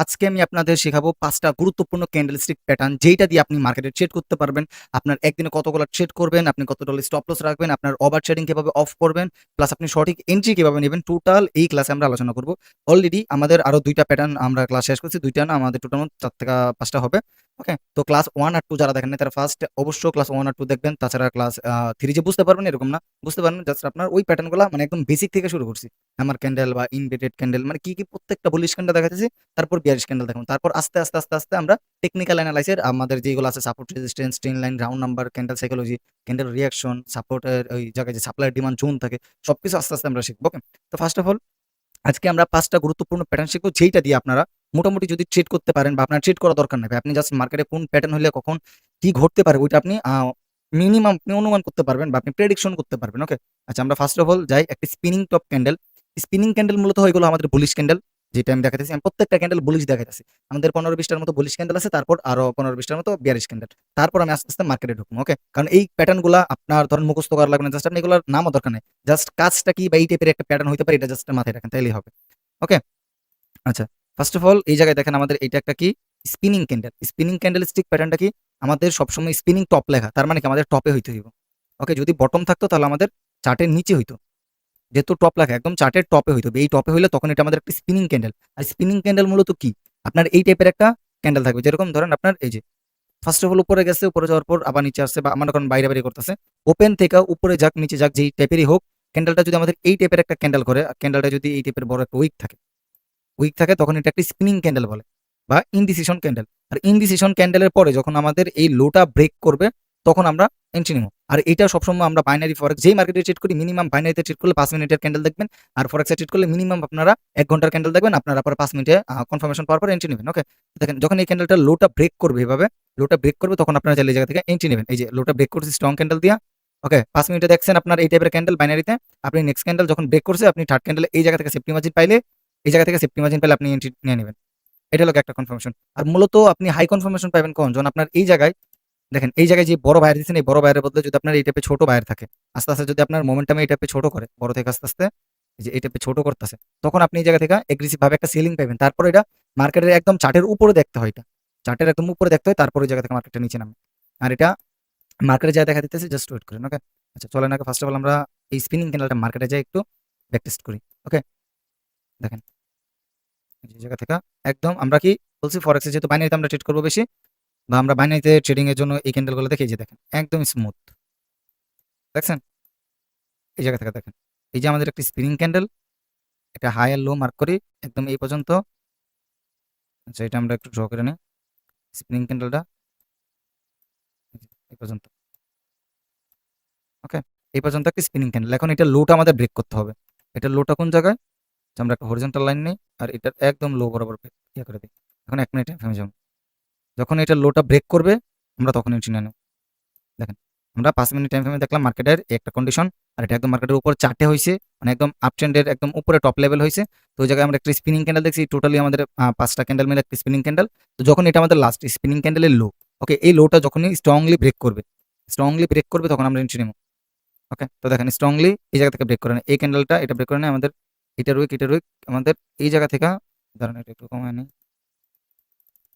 আজকে আমি আপনাদের শেখাবো ৫টা গুরুত্বপূর্ণ ক্যান্ডেলস্টিক প্যাটার্ন যেইটা দিয়ে আপনি মার্কেটে ট্রেড করতে পারবেন। আপনার একদিনে কতগুলা ট্রেড করবেন, আপনি কত ডলার স্টপ লস রাখবেন, আপনার ওভার ট্রেডিং কিভাবে অফ করবেন, প্লাস আপনি সঠিক এন্ট্রি কিভাবে নেবেন, টোটাল এই ক্লাসে আমরা আলোচনা করব। অলরেডি আমাদের আরো ২ টা প্যাটার্ন আমরা ক্লাস শেষ করছি। ২ টা না, আমাদের টোটাল ৪ থেকে ৫ টা হবে। ওকে? তো ক্লাস 1 আর 2 যারা দেখেন নাই তারা ফার্স্ট অবশ্যই ক্লাস 1 আর 2 দেখবেন। তাছাড়া ক্লাস 3 যে বুঝতে পারবেন এরকম না। বুঝতে পারবেন জাস্ট আপনার ওই প্যাটার্নগুলা মানে একদম বেসিক থেকে শুরু করছি। হ্যামার ক্যান্ডেল বা ইনভার্টেড ক্যান্ডেল মানে কি প্রত্যেকটা বুলিশ ক্যান্ডেল দেখাইতেছি। তারপর বিয়ারিশ ক্যান্ডেল দেখাবো। তারপর আস্তে আমরা টেকনিক্যাল অ্যানালাইসিস আমাদের যেগুলো আছে support resistance, trend line, round number, candle psychology, candle reaction, সাপোর্টের ওই জায়গায় যে সাপ্লাই ডিমান্ড জোন থাকে সবকিছু আস্তে আমরা শিখবো। ওকে? তো ফার্স্ট অফ অল আজকে আমরা ৫টা গুরুত্বপূর্ণ প্যাটার্ন শিখবো যেইটা দিয়ে আপনারা মোটামুটি যদি ট্রেড করতে পারেন বা আপনার ট্রেড করা দরকার নাই ভাই। আপনি জাস্ট মার্কেটে কোন প্যাটার্ন হলে কখন কি ঘটতে পারে ওইটা আপনি মিনিমাম আপনি অনুমান করতে পারবেন বা আপনি প্রেডিকশন করতে পারবেন। ওকে? আচ্ছা, আমরা ফার্স্ট অফ অল যাই একটা spinning top candle. Spinning candle মূলত এগুলো আমাদের বুলিশ ক্যান্ডেল যেটা আমি দেখাইতেছি। আমি প্রত্যেকটা ক্যান্ডেল বুলিশ দেখাইতেছি। আমাদের ১৫-২০ টার মতো বুলিশ ক্যান্ডেল আছে, তারপর আরো ১৫-২০ টার মতো বিয়ারিশ ক্যান্ডেল। তারপর আমি আস্তে মার্কেটে ঢুকবো। ওকে? কারণ এই প্যাটার্নগুলা আপনার ধরেন মুখস্থ করা লাগবে না। জাস্ট আপনি এগুলোর নামও দরকার নেই। জাস্ট কাজটা কি বা এই টাইপের একটা প্যাটার্ন হইতে পারে এটা জাস্ট মাথায় রাখেন তাইলেই হবে। ওকে? আচ্ছা, ফার্স্ট অফ অল এই জায়গায় দেখেন আমাদের এইটা একটা কি spinning candle. Spinning candle stick প্যাটার্নটা কি আমাদের সবসময় স্পিনিং টপ লেখা। তার মানে কি আমাদের টপে হইতে হইব। ওকে? যদি বটম থাকতো তাহলে আমাদের চার্টের নিচে হইতো। যেহেতু টপ লেখা একদম চার্টের টপে হইতো। এই টপে হইলে তখন এটা আমাদের একটা স্পিনিং ক্যান্ডেল। আর স্পিনিং ক্যান্ডেল মূলত কি? আপনার এই টাইপের একটা ক্যান্ডেল থাকবে। যেরকম ধরেন আপনার এই যে ফার্স্ট অফ অল উপরে গেছে, উপরে যাওয়ার পর আবার নিচে আসছে বা মনে করেন বাইরে করতেছে। ওপেন থেকে উপরে যাক নিচে যাক যেই টাইপেরই হোক, ক্যান্ডেলটা যদি আমাদের এই টাইপের একটা ক্যান্ডেল করে, ক্যান্ডেলটা যদি এই টাইপের বড় একটা উইক থাকে তখন এটা একটা স্পিনিং ক্যান্ডেল বলে বা ইনডিসিশন ক্যান্ডেল। আর ইনডিসিশন ক্যান্ডেলের পরে যখন আমাদের এই লোটা ব্রেক করবে তখন আমরা এন্ট্রি নেব। আর এটা সবসময় আমরা বাইনারি ফরেক্স যেই মার্কেটে ট্রেড করি মিনিমাম বাইনারিতে ট্রেড করলে 5 মিনিটের ক্যান্ডেল দেখবেন। আর ফরেক্সে ট্রেড করলে মিনিমাম আপনারা 1 ঘন্টার ক্যান্ডেল দেখবেন। আপনারা পরে 5 মিনিটে কনফার্মেশন পাওয়ার পর এন্ট্রি নেবেন। ওকে? দেখেন যখন এই ক্যান্ডেলটা লোটা ব্রেক করবে এভাবে লোটা ব্রেক করবে তখন আপনারা চাইলে এই জায়গা থেকে এন্ট্রি নেবেন। এই যে লোটা ব্রেক করছে স্ট্রং ক্যান্ডেল দিয়া। ওকে? 5 মিনিটে দেখছেন আপনার এই টাইপের ক্যান্ডেল বাইনারিতে। আপনি নেক্সট ক্যান্ডেল যখন ব্রেক করছে আপনি থার্ড ক্যান্ডেল এই জায়গা থেকে সেফটি মার্জিন পাইলে এই জায়গা থেকে সেফটি মার্জিন পেলে আপনি এন্ট্রি নিয়ে নেবেন। এটা হলো একটা কনফার্মেশন। আর মূলত আপনি হাই কনফার্মেশন পাবেন কখন? যখন আপনার এই জায়গায় দেখেন এই জায়গায় যে বড় বায়ার দিচ্ছেন এই বড় বায়ারের বদলে যদি আপনার এই টাইপের ছোট বায়ার থাকে, আস্তে যদি আপনার মোমেন্টামে এই টাইপের ছোট করে, বড় থেকে আস্তে এই যে এই টাইপের ছোট করতেছে, তখন আপনি এই জায়গা থেকে এগ্রেসিভ ভাবে একটা সেলিং পাবেন। তারপর এটা মার্কেটের একদম চার্টের উপরে দেখতে হয়, এটা চার্টের একদম উপরে দেখতে হয়, তারপর ওই জায়গা থেকে মার্কেটটা নিচে নামে। আর এটা মার্কেটে যা দেখা দিতেছে জাস্ট ওয়েট করেন। ওকে? আচ্ছা, চলেন আগে ফার্স্ট অফ অল আমরা এই স্পিনিং ক্যান্ডেলটা মার্কেটে যাই একটু ব্যাক টেস্ট করি। ওকে? দেখেন এই জায়গা থেকে একদম আমরা কি বলছি ফরেক্সে যেহেতু বাইনারিতে আমরা ট্রেড করবো বেশি বা আমরা বাইনারিতে ট্রেডিং এর জন্য এই ক্যান্ডেলগুলো দেখে এই যে দেখেন একদম স্মুথ। দেখছেন? এই জায়গা থেকে দেখেন এই যে আমাদের একটা স্পিনিং ক্যান্ডেল, এটা হাই আর লো মার্ক করি একদম এই পর্যন্ত। আচ্ছা, এটা আমরা একটু ড্র করে নিই স্পিনিং ক্যান্ডেলটা এই পর্যন্ত। ওকে? এই পর্যন্ত একটা স্পিনিং ক্যান্ডেল। এখন এটা লোটা আমাদের ব্রেক করতে হবে। এটা লোটা কোন জায়গায়? যে আমরা একটা হরিজন্টাল লাইন নিই আর এটার একদম লো বরাবর ইয়ে করে দিই। এখন 1 মিনিট টাইম ফ্রেমে যাবো। যখন এটা লোটা ব্রেক করবে আমরা তখন এন্ট্রি নিয়ে নেব। দেখেন আমরা 5 মিনিট টাইম ফ্রেমে দেখলাম মার্কেটের একটা কন্ডিশন। আর এটা একদম মার্কেটের উপর চার্টে হয়েছে, মানে একদম আপ ট্রেন্ডের একদম উপরে টপ লেভেল হয়েছে। তো ওই জায়গায় আমরা একটা স্পিনিং ক্যান্ডেল দেখছি, টোটালি আমাদের 5টা ক্যান্ডেল মিলে একটা স্পিনিং ক্যান্ডেল। তো যখন এটা আমাদের লাস্ট স্পিনিং ক্যান্ডেলের লো, ওকে, এই লোটা যখনই স্ট্রংলি ব্রেক করবে তখন আমরা এন্ট্রি নেব। ওকে? তো দেখেন স্ট্রংলি এই জায়গা থেকে ব্রেক করে নেয় এই ক্যান্ডেলটা, এটা ব্রেক করে নেয় আমাদের এটার উইক আমাদের এই জায়গা থেকে। ধরেন এটা একটু কমায় নেই।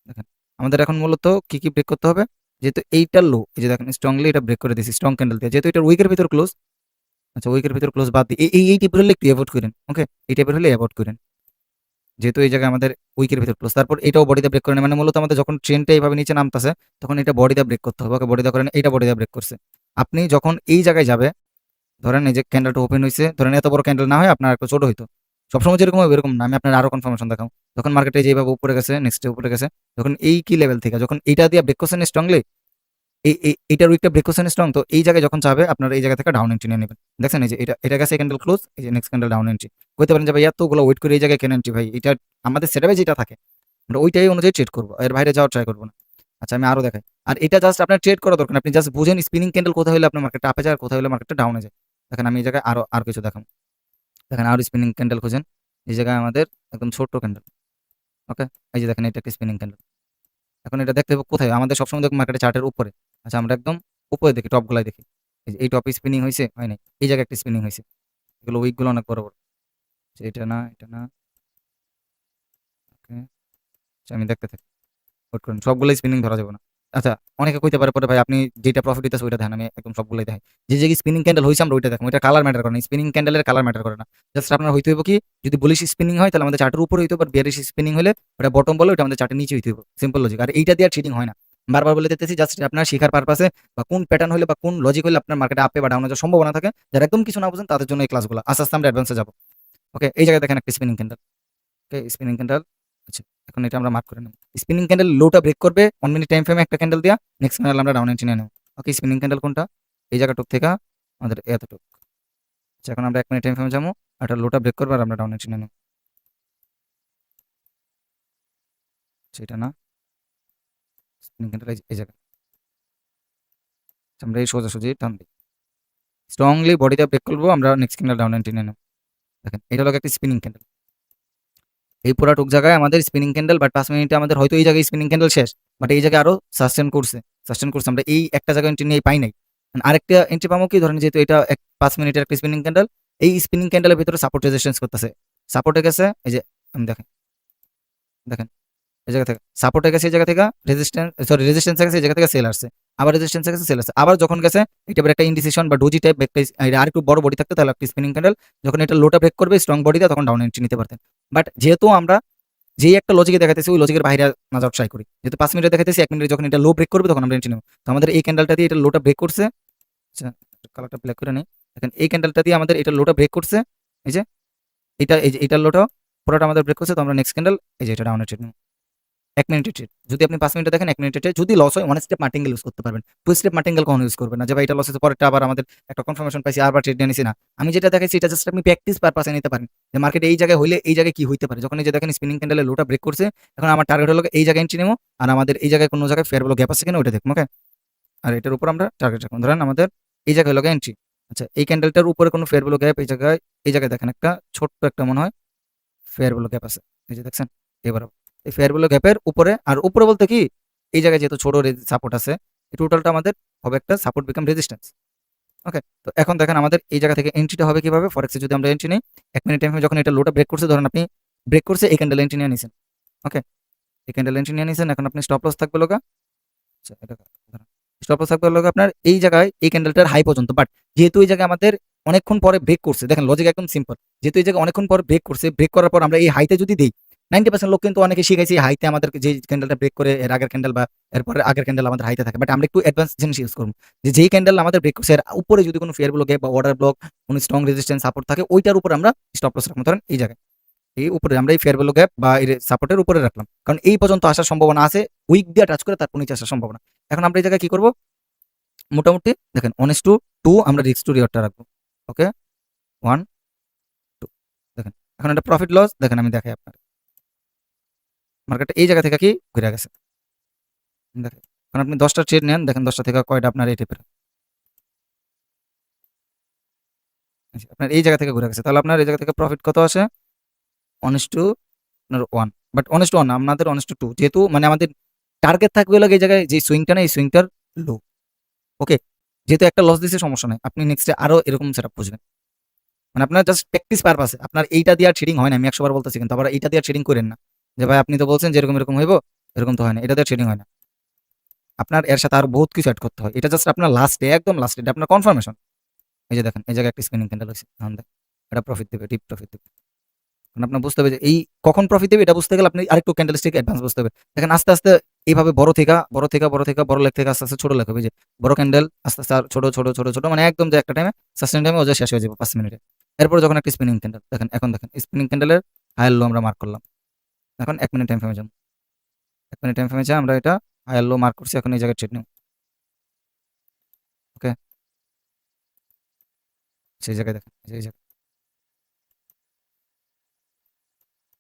দেখেন আমাদের এখন মূলত কি ব্রেক করতে হবে, যেহেতু এইটার লো এই যে দেখেন স্ট্রংলি এটা ব্রেক করে দিয়েছি স্ট্রং ক্যান্ডেল দিয়ে, যেহেতু এটার উইকের ভিতর ক্লোজ। আচ্ছা, উইকের ভিতর ক্লোজ বাদ দিয়ে এই টাইপের হলে একটু অ্যাভয়েড করেন। ওকে? এই টাইপের হলে অ্যাভয়েড করেন, যেহেতু এই জায়গায় আমাদের উইকের ভিতর ক্লোজ। তারপর এটাও বডিতে ব্রেক করে নেয়, মানে মূলত আমাদের যখন ট্রেনটা এইভাবে নিচে নামতেছে তখন এটা বডিতে ব্রেক করতে হবে। ওকে? বডিতে করেন, এইটা বডিতে ব্রেক করছে। আপনি যখন এই জায়গায় যাবে, ধরেন এই যে ক্যান্ডেলটা ওপেন হয়েছে, ধরেন এত বড় ক্যান্ডেল না হয় আপনার একটু ছোট হইতো, সবসময় যেরকম হবে এরকম না, আমি আপনার আরো কনফার্মেশন দেখাও। যখন মার্কেটে যেভাবে উপরে গেছে নেক্সট উপরে গেছে, যখন এই কি লেভেল থেকে যখন এইটা দিয়ে ব্রেক করছেন স্ট্রংলি, এইটার উইকটা ব্রেক করছেন স্ট্রং, তো এই জায়গায় যখন চাবে আপনার এই জায়গা থেকে ডাউন এন্ট্রি নিয়ে নেবেন। দেখছেন এই যে এটা গেছে ক্যান্ডেল ক্লোজ, এই যে নেক্সট ক্যান্ডেল ডাউন এন্ট্রি। কইতে পারেন যে ভাই এতগুলো ওয়েট করে এই জায়গায় কেন এন্ট্রি ভাই, এটা আমাদের সেটআপে যেটা থাকে আমরা ওইটাই অনুযায়ী ট্রেড করবো, এর বাইরে যাওয়ার ট্রাই করবো না। আচ্ছা, আমি আরো দেখাই। আর এটা জাস্ট আপনার ট্রেড করা দরকার, আপনি জাস্ট বুঝেন স্পিনিং ক্যান্ডেল কোথায় হলে আপনার মার্কেটটা আপে যায় আর কোথায় হলে মার্কেটটা ডাউনে যায়। দেখেন আমি এই জায়গায় আর কিছু দেখাবো। দেখেন আরো স্পিনিং ক্যান্ডেল খুঁজেন, এই জায়গায় আমাদের একদম ছোট্ট ক্যান্ডেল। ওকে? এই যে দেখেন এটা একটা স্পিনিং ক্যান্ডেল। এখন এটা দেখতে হবে কোথায়, আমাদের সবসময় দেখুন মার্কেটে চার্টের উপরে। আচ্ছা, আমরা একদম উপরে দেখি, টপ গুলাই দেখি। এই যে এই টপে স্পিনিং হয়েছে হয় নাই, এই জায়গায় একটা স্পিনিং হয়েছে। এগুলো উইক গুলো অনেক বড় বড়। আচ্ছা, এটা না। ওকে? আমি দেখতে থাকি, ওয়েট করুন, সবগুলোই স্পিনিং ধরা যাবে না। আচ্ছা, অনেকে কইতে পারে পরে ভাই আপনি যেটা প্রফিট হইতেছে ওইটা দেখেন, আমি একদম সবগুলোই দেখাই। যে জায়গায় স্পিনিং ক্যান্ডেল হইছে আমরা ওইটা দেখো, ওইটা কালার ম্যাটার করে না, স্পিনিং ক্যান্ডেলের কালার ম্যাটার করে না। জাস্ট আপনার হইতে হইব কি, যদি বুলিশ স্পিনিং হয় তাহলে আমাদের চার্টের উপরে হইতে হবে, আর বেয়ারিশ স্পিনিং হলে ওটা বটম বলে ওটা আমাদের চার্টের নিচে হইতে হবে, সিম্পল লজিক। আর এইটা দিয়ে আর চিটিং হয় না, বারবার বলে দিতেছি, জাস্ট আপনার শেখার পারপাসে বা কোন প্যাটার্ন হলে বা কোন লজিক হলে আপনার মার্কেটে আপে বা ডাউনে যাওয়ার সম্ভাবনা থাকে, যারা একদম কিছু না বুঝেন তাদের জন্য এই ক্লাসগুলো। আস্তে আস্তে আমরা অ্যাডভান্সে যাবো। ওকে, এই জায়গায় দেখেন একটা স্পিনিং ক্যান্ডেল। ওকে, স্পিনিং ক্যান্ডেল। আচ্ছা, এখন এটা আমরা মার্ক করে নেব। স্পিনিং ক্যান্ডেল লোটা ব্রেক করবে 1 মিনিট টাইম ফ্রেমে একটা ক্যান্ডেল দিয়া, নেক্সট ক্যান্ডেল আমরা ডাউন এন্ট্রি নিয়ে নেব। ওকে, স্পিনিং ক্যান্ডেল কোনটা? এই জায়গাটুক থেকে আমাদের এতটুক। আচ্ছা, এখন আমরা 1 মিনিট টাইম ফ্রেমে যাবো, একটা লোটা ব্রেক করবে আর আমরা ডাউন এন্ট্রি নিয়ে নেব। সেটা না, স্পিনিং ক্যান্ডেল এই জায়গা। আচ্ছা, আমরা এই সোজাসুজি টান দিই, স্ট্রংলি বডিটা ব্রেক করবো, আমরা নেক্সট ক্যান্ডেল ডাউন এন্ট্রি নিয়ে নেব। দেখেন এটা হলো একটা স্পিনিং ক্যান্ডেল। এই পুরাটুক জায়গায় আমাদের স্পিনিং ক্যান্ডেল, বাট 5 মিনিটে আমাদের হয়তো এই জায়গায় স্পিনিং ক্যান্ডেল শেষ, বাট এই জায়গায় আরো সাস্টেন করছে, আমরা এই একটা জায়গায় এন্ট্রি নিয়ে পাই নাই। আরেকটা এন্ট্রি পাবো কি, ধরেন যেহেতু এটা 5 মিনিটের একটা স্পিনিং ক্যান্ডেল, এই স্পিনিং ক্যান্ডেলের ভিতরে সাপোর্ট রেজিস্ট্যান্স করতেছে, সাপোর্টে গেছে এই যে, আমি দেখেন দেখেন এই জায়গা থেকে সাপোর্টে গেছে, এই জায়গা থেকে রেজিস্ট্যান্স গেছে, এই জায়গা থেকে সেল আসছে, আবার রেজিস্ট্যান্স গেছে, সেল আসছে, আবার যখন গেছে এটা একটা ইনডিসিশন বা ডোজি টাইপ আর একটু বড় বডি থাকতে তাহলে একটা স্পিনিং ক্যান্ডেল, যখন এটা লোটা ব্রেক করবে স্ট্রং বডিতে তখন ডাউন এন্ট্রি নিতে পারতেন। বাট যেহেতু আমরা যেই একটা লজিকে দেখাইতেছি ওই লজিকের বাইরে না যাওয়ার ট্রাই করি, যেহেতু 5 মিনিটে দেখাইতেছি 1 মিনিটে যখন এটা লো ব্রেক করবে তখন আমরা এন্ট্রি নেব। তো আমাদের এই ক্যান্ডেলটা দিয়ে এটা লোটা ব্রেক করছে। আচ্ছা, কালারটা ব্ল্যাক করে নেই। দেখেন এই ক্যান্ডেলটা দিয়ে আমাদের এটা লোটা ব্রেক করছে, এই যে এটা, এই যে এটা লোটা পুরোটা আমাদের ব্রেক করছে, তো আমরা নেক্সট ক্যান্ডেল এই যে এটা ডাউন এন্ট্রি নেব। 1 মিনিটের ট্রেড যদি আপনি 5 মিনিটে দেখেন, 1 মিনিটের ট্রেড যদি লস হয় 1 স্টেপ মার্টিঙ্গেল ইউজ করতে পারবেন, 2 স্টেপ মার্টিঙ্গেল কখনো ইউজ করবেন না, যে ভাই এটা লস হচ্ছে পরেরটা আবার আমাদের একটা কনফার্মেশন পাইছি আবার ট্রেড নিয়ে নিছি না। আমি যেটা দেখাইছি এটা জাস্ট আপনি প্র্যাকটিস পারপাসে নিতে পারেন, যে মার্কেটে এই জায়গায় হইলে এই জায়গায় কি হইতে পারে। যখন এই যে দেখেন স্পিনিং ক্যান্ডেলে লোটা ব্রেক করছে, এখন আমার টার্গেট হলো এই জায়গায় এন্ট্রি নেবো, আর আমাদের এই জায়গায় কোনো জায়গায় ফেয়ার ভ্যালু গ্যাপ আছে কিনা ওইটা দেখবো। ওকে, আর এটার উপর আমরা টার্গেট রাখবো, ধরেন আমাদের এই জায়গায় হলো এন্ট্রি। আচ্ছা, এই ক্যান্ডেলটার উপরে কোনো ফেয়ার ভ্যালু গ্যাপ, এই জায়গায় দেখেন একটা ছোট্ট একটা মনে হয় ফেয়ার ভ্যালু গ্যাপ আছে, এই যে দেখছেন। এবার এই ফেয়ার ভ্যালু গ্যাপের উপরে, আর উপরে বলতে কি এই জায়গায় যেহেতু ছোট সাপোর্ট আছে, এই টোটালটা আমাদের হবে একটা সাপোর্ট বিকাম রেজিস্ট্যান্স। ওকে, তো এখন দেখেন আমাদের এই জায়গা থেকে এন্ট্রিটা হবে কিভাবে, ফরেক্সে যদি আমরা এন্ট্রি নিই 1 মিনিট টাইমে যখন এটা লোটা ব্রেক করছে, ধরেন আপনি ব্রেক করছে এই ক্যান্ডেল এন্ট্রি নিয়ে নিছেন। ওকে, এই ক্যান্ডেল এন্ট্রি নিয়ে নিছেন, এখন আপনি স্টপ লস থাকবে লোকা। আচ্ছা, এটা স্টপ লস থাকবে লোকা আপনার এই জায়গায় এই ক্যান্ডেলটার হাই পর্যন্ত, বাট যেহেতু এই জায়গায় আমাদের অনেকক্ষণ পরে ব্রেক করছে, দেখেন লজিক একদম সিম্পল, যেহেতু এই জায়গায় অনেকক্ষণ পরে ব্রেক করছে, ব্রেক করার পর আমরা এই হাইতে যদি দিই, 90% লোক কিন্তু অনেকে শিখাইছে হাইতে আমাদের যে ক্যান্ডেলটা ব্রেক করে এর আগের ক্যান্ডেল বা এরপরে আগের ক্যান্ডেল আমাদের হাইতে থাকে, বাট আমরা একটু অ্যাডভান্স জিনিস ইউজ করবো, যে যেই ক্যান্ডেল আমাদের ব্রেক করছে এর উপরে যদি কোনো ফেয়ার ব্লক বা অর্ডার ব্লক, কোনো স্ট্রং রেজিস্ট্যান্স সাপোর্ট থাকে ওইটার উপর আমরা স্টপ লস রাখবো। ধরেন এই জায়গায় এই উপরে আমরা এই ফেয়ার ভ্যালু গ্যাপ বা এই সাপোর্টের উপরে রাখলাম, কারণ এই পর্যন্ত আসার সম্ভাবনা আছে, উইক দিয়ে টাচ করে তারপর নিচে আসার সম্ভাবনা। এখন আমরা এই জায়গায় কি করবো, মোটামুটি দেখেন 1:2 আমরা রিস্ক টু রিওয়ার্ডটা রাখবো। ওকে, 1-2 দেখেন। এখন একটা প্রফিট লস দেখেন, আমি দেখাই আপনার মার্কেটটা এই জায়গা থেকে কি ঘুরে গেছে দেখেন। এখন আপনি 10টা ট্রেড নেন, দেখেন 10টা থেকে কয়টা আপনার এই টাইপের আপনার এই জায়গা থেকে ঘুরে গেছে, তাহলে আপনার এই জায়গা থেকে প্রফিট কত আসে 1:1, বাট 1:1 না, আপনাদের 1:2, যেহেতু মানে আমাদের টার্গেট থাকবে হলো এই জায়গায় যে সুইংটা না এই সুইংটার লো। ওকে, যেহেতু একটা লস দিছে সমস্যা নাই, আপনি নেক্সটে আরো এরকম সেটআপ বুঝবেন, মানে আপনার জাস্ট প্র্যাকটিস পারপাসে। আপনার এইটা দিয়ে আর ট্রেডিং হয় না, আমি 100 বার বলতেছি, কিন্তু আবার এইটা দিয়ে ট্রেডিং করেন না, যে ভাই আপনি তো বলছেন যে এরকম এরকম হইব, এরকম তো হয় না, এটা দিয়ে ট্রেডিং হয় না। আপনার এর সাথে আরো বহুত কিছু অ্যাড করতে হয়, এটা জাস্ট আপনার লাস্টে একদম লাস্টে এটা আপনার কনফার্মেশন। এই যে দেখেন এই জায়গায় একটা স্পিনিং ক্যান্ডেল হয়েছে, এটা প্রফিট দেবে, ডিপ প্রফিট দেবে। কারণ আপনার বুঝতে হবে যে এই কখন প্রফিট দেবে, এটা বুঝতে গেলে আপনি আরেকটু ক্যান্ডেলস্টিক অ্যাডভান্স বুঝতে হবে। দেখেন আস্তে আস্তে এইভাবে বড় লেগ থেকে আস্তে আস্তে ছোট লেগ হবে, যে বড় ক্যান্ডেল আস্তে আস্তে আর ছোট ছোট ছোট ছোট, মানে একদম যে একটা টাইমে সাস্টেন টাইমে ওজা শেষ হয়ে যাবে 5 মিনিটে। এরপর যখন একটা স্পিনিং ক্যান্ডেল দেখেন, এখন দেখেন স্পিনিং ক্যান্ডেলের হায়ার লো আমরা মার্ক করলাম। এখন 1 মিনিট টাইম ফ্রেমে যান, 1 মিনিট টাইম ফ্রেমে যা আমরা এটা হায়ার লো মার্ক করছি, এখন এই জায়গায় ট্রেড নেব। ওকে, সেই জায়গায় দেখেন এই জায়গায়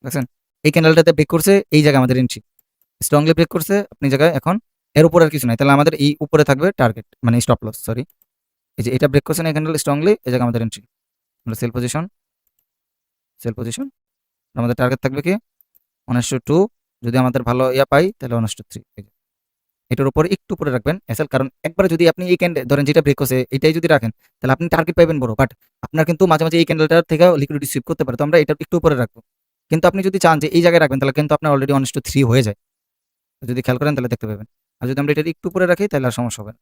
দেখছেন এই ক্যান্ডেলটাতে ব্রেক করছে, এই জায়গায় আমাদের এন্ট্রি স্ট্রংলি ব্রেক করছে, আপনি জায়গায় এখন এর উপর আর কিছু নাই, তাহলে আমাদের এই উপরে থাকবে টার্গেট মানে স্টপ লস, সরি এই যে এটা ব্রেক করছে না এই ক্যান্ডেল স্ট্রংলি, এই জায়গায় আমাদের এন্ট্রি, আমরা সেল পজিশন আমাদের টার্গেট থাকবে কি 1:2, যদি আমাদের ভালো ইয়া পাই তাহলে 1:3, এটার উপরে একটু উপরে রাখবেন এসএল, কারণ একবারে যদি আপনি এই ক্যান্ডেল ধরেন যেটা ব্রেক করছে এটাই যদি রাখেন তাহলে আপনি টার্গেট পাইবেন বড়, বাট আপনার কিন্তু মাঝে মাঝে এই ক্যান্ডেলটার থেকে লিকুইডিটি সুইপ করতে পারে, তো আমরা এটা একটু উপরে রাখবো। কিন্তু আপনি যদি চান যে এই জায়গায় রাখবেন তাহলে কিন্তু আপনার অলরেডি 1:3 হয়ে যায়। যদি খেয়াল করেন তাহলে দেখতে পাবেন। আর যদি আমরা এটা একটু উপরে রাখি তাহলে আর সমস্যা হবে না।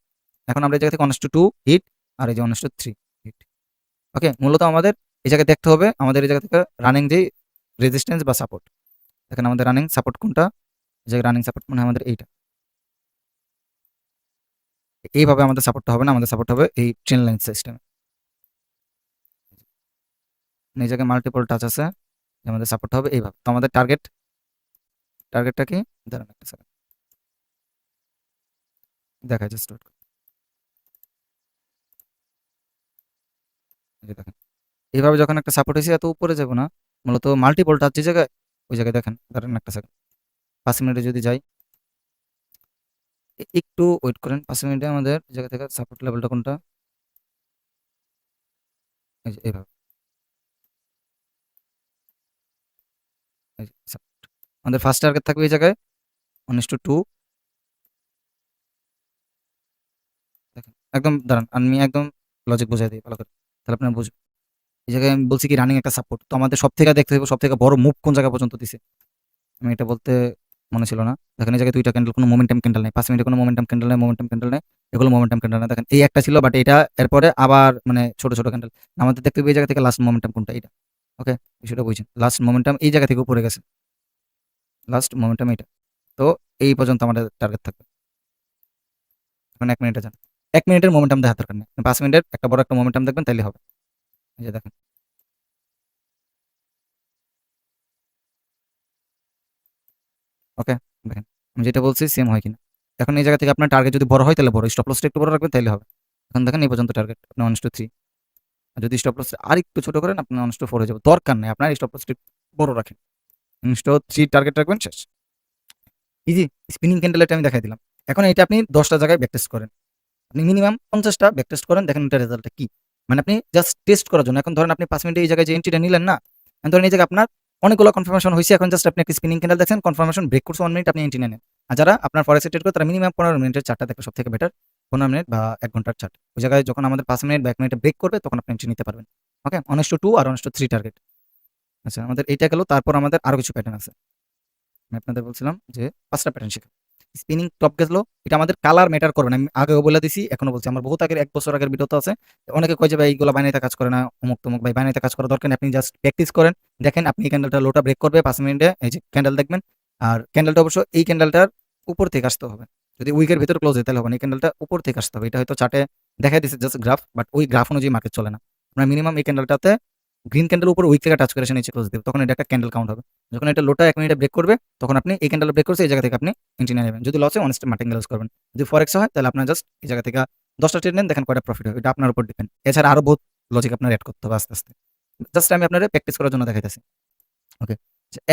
এখন আমরা এই জায়গা থেকে 1:2 হিট আর এই যে 1:3 হিট। ওকে, মূলত আমাদের এই জায়গায় দেখতে হবে আমাদের এই জায়গা থেকে রানিং যে রেজিস্ট্যান্স বা সাপোর্ট। দেখেন আমাদের রানিং সাপোর্ট কোনটা? এই জায়গায় রানিং সাপোর্ট মানে আমাদের এইটা। এইভাবে আমাদের সাপোর্টটা হবে না, আমাদের সাপোর্ট হবে এই ট্রেন লাইন সিস্টেমে। এই জায়গায় মাল্টিপল টাচ আছে, আমাদের সাপোর্ট হবে এইভাবে। তো আমাদের টার্গেটটা কি? দাঁড়ান একটা সেকেন্ড দেখা যাচ্ছে স্টার্ট। এই যে দেখেন এইভাবে যখন একটা সাপোর্ট হয়েছে এত উপরে যাব না, মূলত মাল্টিপল টাচ যে জায়গায় ওই জায়গায় দেখেন। দাঁড়ান একটা সেকেন্ড 5 মিনিটে যদি যাই, একটু ওয়েট করেন। 5 মিনিটে আমাদের জায়গা থেকে সাপোর্ট লেভেলটা কোনটা? এই যে এইভাবে। এই যে সাপোর্ট আমাদের ফার্স্ট টার্গেট থাকবে এই জায়গায় 1:2। দেখেন একদম দাঁড়ান, আমি একদম লজিক বোঝাই দিই ভালো করে, তাহলে আপনারা বুঝবেন। এই জায়গায় আমি বলছি কি রানিং একটা সাপোর্ট, তো আমাদের সব থেকে দেখতে হবে সব থেকে বড় মুভ কোন জায়গা পর্যন্ত দিছে। আমি এটা বলতে মনে ছিল না। দেখেন এই জায়গায় দুইটা ক্যান্ডেল, কোনো মোমেন্টাম ক্যান্ডেল নেই। 5 মিনিটে কোনো মোমেন্টাম ক্যান্ডেল নেই, মোমেন্টাম ক্যান্ডেল নেই, এগুলো মোমেন্টাম ক্যান্ডেল না। দেখেন এই একটা ছিল, বাট এটা এরপরে আবার মানে ছোট ছোট ক্যান্ডেল। আমাদের দেখতে হবে এই জায়গা থেকে লাস্ট মোমেন্টাম কোনটা, এটা। ওকে, বিষয়টা বুঝছেন? লাস্ট মোমেন্টাম এই জায়গা থেকে উপরে গেছে, লাস্ট মোমেন্টাম এটা। তো এই পর্যন্ত আমাদের টার্গেট থাকবে। এখন 1 মিনিটে যান, 1 মিনিটের মোমেন্টাম দেখার দরকার নেই, 5 মিনিটের একটা বড় একটা মোমেন্টাম দেখবেন তাইলে হবে। এই যে দেখেন ওকে, দেখেন আমি যেটা বলছি সেম হয় কিনা। এখন এই জায়গা থেকে আপনার টার্গেট যদি বড় হয় তাহলে বড়, স্টপ লসটা একটু বড় রাখবেন তাইলে হবে। এখন দেখেন এই পর্যন্ত টার্গেট আপনার 1:3। আর যদি স্টপ লস আর একটু ছোট করেন আপনার 1:4 হয়ে যাবে। দরকার নেই আপনার স্টপ লসটা বড় রাখেন, 1:3 টার্গেট রাখবেন, শেষ। ইজি। স্পিনিং ক্যান্ডেলটা আমি দেখাই দিলাম। এখন এটা আপনি 10টা জায়গায় ব্যাক টেস্ট করেন। আপনি মিনিমাম 50টা ব্যাক টেস্ট করেন, দেখেন এটা রেজাল্টটা কি। মানে আপনি জাস্ট টেস্ট করার জন্য। এখন ধরেন আপনি 5 মিনিটে এই জায়গায় যে এন্ট্রিটা নিলেন না, এখন ধরেন এই জায়গায় আপনার অনেকগুলো কনফার্মেশন হয়েছে। এখন জাস্ট আপনি একটা স্পিনিং ক্যান্ডেল দেখছেন, কনফার্মেশন ব্রেক করছে 1 মিনিট, আপনি এন্ট্রি নেন। আর যারা আপনার ফরেক্স ট্রেড করে তারা মিনিমাম 15 মিনিটের চার্টটা দেখবে সব থেকে বেটার। 15 মিনিট বা 1 ঘন্টার চার্ট। ওই জায়গায় যখন আমাদের 5 মিনিট বা 1 মিনিটে ব্রেক করবে তখন আপনি এন্ট্রি নিতে পারবেন। ওকে, 1:2 আর 1:3 টার্গেট। আচ্ছা, আমাদের এইটা গেল। তারপর আমাদের আরো কিছু প্যাটার্ন আছে। আমি আপনাদের বলছিলাম যে 5টা প্যাটার্ন শিখা। স্পিনিং টপ গেল, এটা আমাদের কালার ম্যাটার করবে না। আমি আগেও বলে দিছি, এখনো বলছি। আমার বহুত আগের 1 বছর আগের ভিডিও তো আছে। অনেকে কয় যে ভাই এইগুলো বাইনারিতে কাজ করে না, অমুক তমুক। ভাই বাইনারিতে কাজ করার দরকার নেই, আপনি জাস্ট প্র্যাকটিস করেন। দেখেন আপনি এই ক্যান্ডেলটা লোটা ব্রেক করবে 5 মিনিটে, এই যে ক্যান্ডেল দেখবেন। আর ক্যান্ডেলটা অবশ্য এই ক্যান্ডেলটার উপর থেকে আসতে হবে। যদি উইকের ভিতর ক্লোজ হয় তাহলে হবে না, এই ক্যান্ডেলটা উপর থেকে আসতে হবে। এটা হয়তো চার্টে দেখা দিচ্ছে জাস্ট গ্রাফ, বাট ওই গ্রাফ অনুযায়ী মার্কেট চলে না। আপনার মিনিমাম এই ক্যান্ডেলটাতে গ্রিন ক্যান্ডেল উপর উইক থেকে টাচ করে এসে নিচে ক্লোজ দেবে, তখন এটা একটা ক্যান্ডেল কাউন্ট হবে। যখন এটা লোটা 1 মিনিটে ব্রেক করবে তখন আপনি এই ক্যান্ডেল ব্রেক করছে এই জায়গা থেকে আপনি এন্ট্রি নিয়ে নেবেন। যদি লসে 1 স্টেপ মার্টিন গ্যালোস করবেন। যদি ফরেক্স হয় তাহলে আপনার জাস্ট এই জায়গা থেকে 10টা ট্রেড নেন, দেখেন কয়টা প্রফিট হয়, এটা আপনার উপর ডিপেন্ড। এছাড়া আরো বহুত লজিক আপনার অ্যাড করতে হবে আস্তে আস্তে। জাস্ট আমি আপনাদের প্র্যাকটিস করার জন্য দেখাইতেছি। ওকে,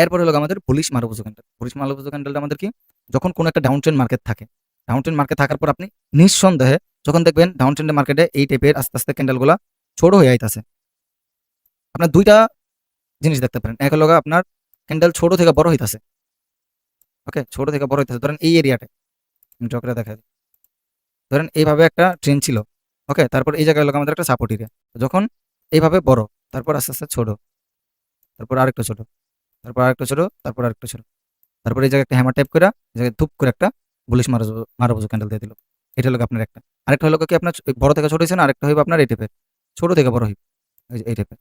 এরপরে হলো আমাদের bullish marubozu candle. Bullish marubozu ক্যান্ডেলটা আমাদের কি? যখন কোনো একটা ডাউন ট্রেন্ড মার্কেট থাকে, ডাউন ট্রেন্ড মার্কেট থাকার পর আপনি নিঃসন্দেহে যখন দেখবেন ডাউন ট্রেন্ডের মার্কেটে এই টাইপের আস্তে আস্তে ক্যান্ডেলগুলা ছোট হয়ে আইতাছে, আপনার দুইটা জিনিস দেখতে পারেন। এক হলো আপনার ক্যান্ডেল ছোট থেকে বড় হইতাছে। ওকে, ছোট থেকে বড় হইতাছে। ধরেন এই এরিয়াতে আমি ড্র করে দেখাই। ধরেন এইভাবে একটা ট্রেন ছিল। ওকে, তারপর এই জায়গায় হলো আমাদের একটা সাপোর্ট এরিয়া। যখন এইভাবে বড়, তারপর আস্তে আস্তে ছোট, তারপর আরেকটু ছোট, তারপর আরেকটু ছোট, তারপর আরেকটু ছোট, তারপর এই জায়গায় একটা হ্যামার টাইপ করে এই জায়গায় ধুপ করে একটা বুলিশ মারুবুজু ক্যান্ডেল দিয়ে দিল। এটা হলো আপনার একটা। আরেকটা হলো কি আপনার বড় থেকে ছোট হয়েছে না, আরেকটা হইবে আপনার এই টাইপের ছোট থেকে বড় হইবে, এই টাইপের।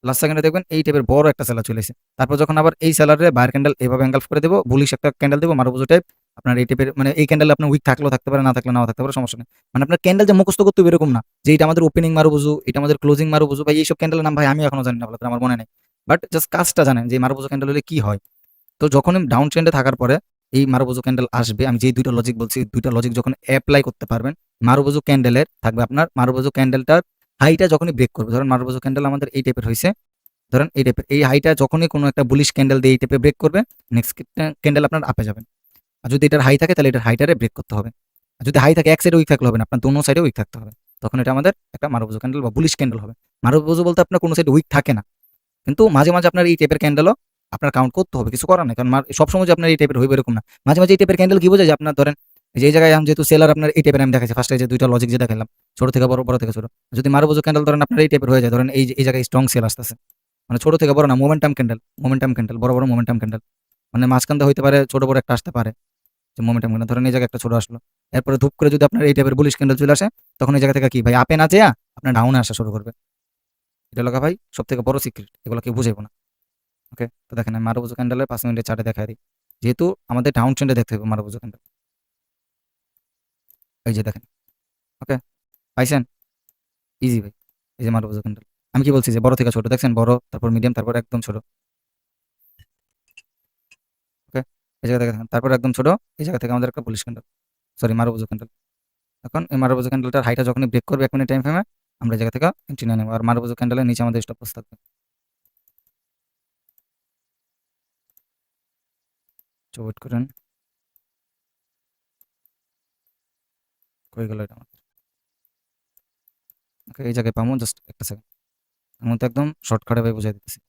লাস্ট সেকেন্ডে দেখবেন এই টাইপের বড় একটা সেলার চলে এসেছে। তারপর যখন আবার এই সেলারে বায়ার ক্যান্ডেল এভাবে এঙ্গালফ করে দেবো, বুলিশ একটা ক্যান্ডেল দেবো মারুবুজু টাইপ। আপনার এই টাইপের মানে এই ক্যান্ডেল আপনার উইক থাকলেও থাকতে পারে, না থাকলে নাও থাকতে পারে, সমস্যা নেই। মানে আপনার ক্যান্ডেল যে মুখস্থ করতে হবে এরকম না যে এটা আমাদের ওপেনিং মারুবুজু, এটা আমাদের ক্লোজিং মারুবুজু। ভাই এইসব ক্যান্ডেলের নাম ভাই আমি এখনো জানি না, বলতে আমার মনে নেই। বাট জাস্ট কাজটা জানেন যে মারুবুজু ক্যান্ডেল হলে কি হয়। তো যখন ডাউন ট্রেন্ডে থাকার পরে এই মারুবুজু ক্যান্ডেল আসবে, আমি যে দুইটা লজিক বলছি দুইটা লজিক যখন অ্যাপ্লাই করতে পারবেন, মারুবুজু ক্যান্ডেলের থাকবে আপনার মারুবুজু ক্যান্ডেলটার হাইটা যখনই ব্রেক করবে। ধরেন মারুবুজু ক্যান্ডেল আমাদের এই টাইপের হয়েছে, ধরেন এই টাইপের এই হাইটা যখনই কোনো একটা বুলিশ ক্যান্ডেল দিয়ে এই টাইপে ব্রেক করবে, নেক্সট ক্যান্ডেল আপনার আপে যাবেন। আর যদি এটার হাই থাকে তাহলে এটার হাইটারে ব্রেক করতে হবে। আর যদি হাই থাকে এক সাইডে উইক থাকলে হবে না, আপনার দোনো সাইডে উইক থাকতে হবে। তখন এটা আমাদের একটা মারুবুজু ক্যান্ডেল বা বুলিশ ক্যান্ডেল হবে। মারুবুজু বলতে আপনার কোনো সাইডে উইক থাকে না, কিন্তু মাঝে মাঝে আপনার এই টাইপের ক্যান্ডেলও আপনার কাউন্ট করতে হবে, কিছু করার নেই। কারণ সবসময় যে আপনার এই টাইপের হইবে এরকম না। মাঝে মাঝে এই টাইপের ক্যান্ডেল কি বোঝায় যে আপনার ধরেন যে এই জায়গায় যেহেতু সেলার আপনার এই টাইপের আমি দেখাচ্ছি ফার্স্টে যে দুইটা লজিক যে দেখালাম, ছোট থেকে বড়, বড় থেকে ছোট। যদি মারুবুজু ক্যান্ডেল ধরেন আপনার এই টাইপের হয়ে যায়, ধরেন এই জায়গায় স্ট্রং সেল আসতেছে। মানে ছোট থেকে বড় না, মোমেন্টাম ক্যান্ডেল, বড় বড় মোমেন্টাম ক্যান্ডেল, মানে মাঝখান দিয়ে হইতে পারে ছোট বড় একটা আসতে পারে, যে মোমেন্টাম ক্যান্ডেল ধরেন এই জায়গায় একটা ছোট আসলো, এরপরে ধূপ করে যদি আপনার এই টাইপের বুলিশ ক্যান্ডেল চলে আসে, তখন এই জায়গা থেকে কি ভাই আপে না যেয়া আপনার ডাউনে আসা শুরু করবে। এটা লাগা ভাই সব থেকে বড় সিক্রেট, এগুলো কেউ বুঝাইবো না। ওকে, তো দেখেন আমি মারুবুজু ক্যান্ডেলের 5 মিনিটের চার্টে দেখাই দিই, যেহেতু আমাদের ডাউন ট্রেন্ডে দেখতে হবে মারুবুজু ক্যান্ডেল। এই যে দেখেন, ওকে, পাইছেন? ইজি ভাই, এই যে মারুবুজু ক্যান্ডেল। আমি কি বলছি যে বড় থেকে ছোট, দেখছেন বড়, তারপর মিডিয়াম, তারপর একদম ছোট। ওকে, এই জায়গা থেকে দেখেন, তারপর একদম ছোট, এই জায়গা থেকে আমাদের একটা বুলিশ ক্যান্ডেল, সরি মারুবুজু ক্যান্ডেল। এখন এই মারুবুজু ক্যান্ডেলটার হাইটা যখনই ব্রেক করবে 1 মিনিট টাইম ফ্রেমে, আমরা এই জায়গা থেকে এন্ট্রি নিয়ে নেব, আর মারুবুজু ক্যান্ডেলের নিচে আমাদের স্টপ লস থাকবে। ওয়েট করেন, কই গেল এটা আমাদের? ওকে, এই জায়গায় পাবো, জাস্ট একটা সেকেন্ড, আমি তো একদম শর্টকাটে ভাবে বুঝাই দিতেছি।